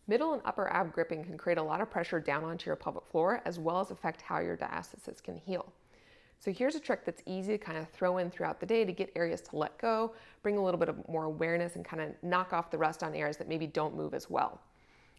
Middle and upper ab gripping can create a lot of pressure down onto your pelvic floor, as well as affect how your diastasis can heal. So here's a trick that's easy to kind of throw in throughout the day to get areas to let go, bring a little bit of more awareness, and kind of knock off the rust on areas that maybe don't move as well.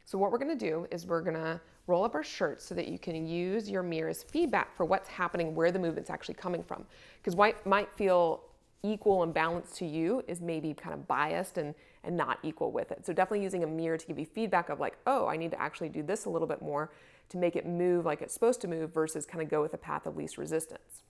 So what we're going to do is we're going to roll up our shirts so that you can use your mirror as feedback for what's happening, where the movement's actually coming from. Because what might feel equal and balanced to you is maybe kind of biased and not equal with it. So definitely using a mirror to give you feedback of like, oh, I need to actually do this a little bit more to make it move like it's supposed to move versus kind of go with the path of least resistance.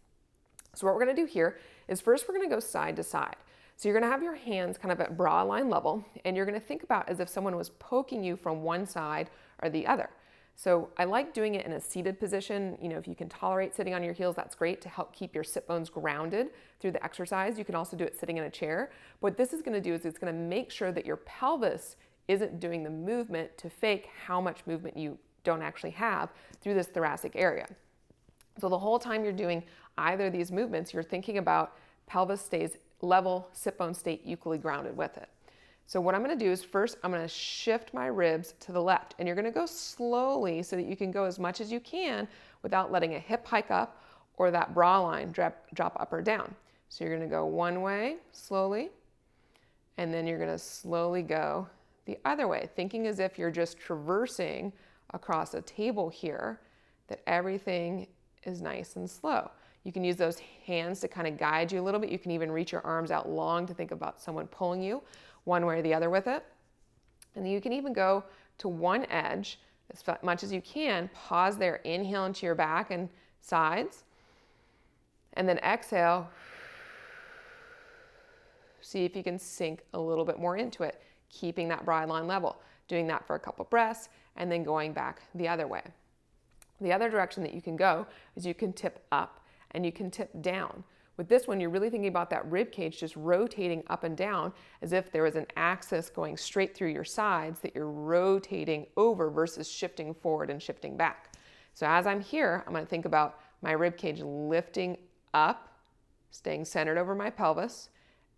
So what we're going to do here is first we're going to go side to side. So you're going to have your hands kind of at bra line level, and you're going to think about as if someone was poking you from one side or the other. So I like doing it in a seated position. You know, if you can tolerate sitting on your heels, that's great to help keep your sit bones grounded through the exercise. You can also do it sitting in a chair. But what this is going to do is it's going to make sure that your pelvis isn't doing the movement to fake how much movement you don't actually have through this thoracic area. So the whole time you're doing either of these movements, you're thinking about pelvis stays level, sit bones stay equally grounded with it. So what I'm going to do is first I'm going to shift my ribs to the left, and you're going to go slowly so that you can go as much as you can without letting a hip hike up or that bra line drop up or down. So you're going to go one way slowly, and then you're going to slowly go the other way, thinking as if you're just traversing across a table here, that everything is nice and slow. You can use those hands to kind of guide you a little bit. You can even reach your arms out long to think about someone pulling you one way or the other with it. And then you can even go to one edge as much as you can. Pause there, inhale into your back and sides. And then exhale. See if you can sink a little bit more into it, keeping that broad line level. Doing that for a couple breaths and then going back the other way. The other direction that you can go is you can tip up and you can tip down. With this one, you're really thinking about that rib cage just rotating up and down as if there was an axis going straight through your sides that you're rotating over versus shifting forward and shifting back. So as I'm here, I'm going to think about my rib cage lifting up, staying centered over my pelvis,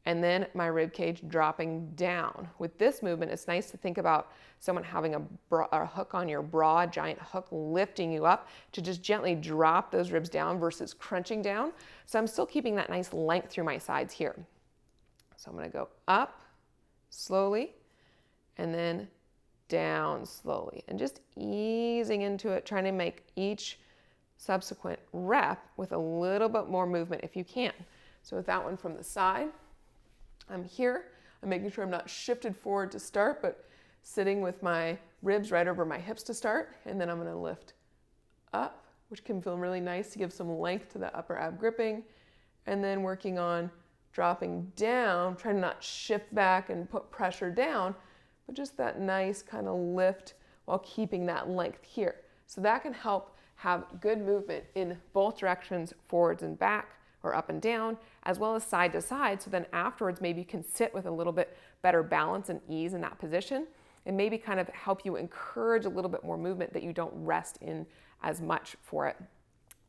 and then my rib cage dropping down. With this movement, it's nice to think about someone having a hook on your bra, giant hook lifting you up to just gently drop those ribs down versus crunching down. So I'm still keeping that nice length through my sides here. So I'm going to go up slowly and then down slowly and just easing into it, trying to make each subsequent rep with a little bit more movement if you can. So with that one from the side, I'm here. I'm making sure I'm not shifted forward to start, but sitting with my ribs right over my hips to start. And then I'm going to lift up, which can feel really nice to give some length to the upper ab gripping. And then working on dropping down, trying to not shift back and put pressure down, but just that nice kind of lift while keeping that length here. So that can help have good movement in both directions, forwards and back, or up and down, as well as side to side. So then afterwards, maybe you can sit with a little bit better balance and ease in that position, and maybe kind of help you encourage a little bit more movement that you don't rest in as much for it.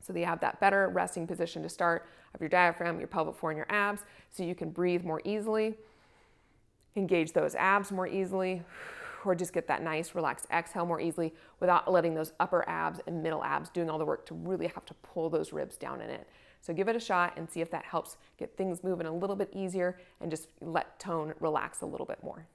So that you have that better resting position to start of your diaphragm, your pelvic floor, and your abs, so you can breathe more easily, engage those abs more easily, or just get that nice relaxed exhale more easily without letting those upper abs and middle abs doing all the work to really have to pull those ribs down in it. So give it a shot and see if that helps get things moving a little bit easier and just let tone relax a little bit more.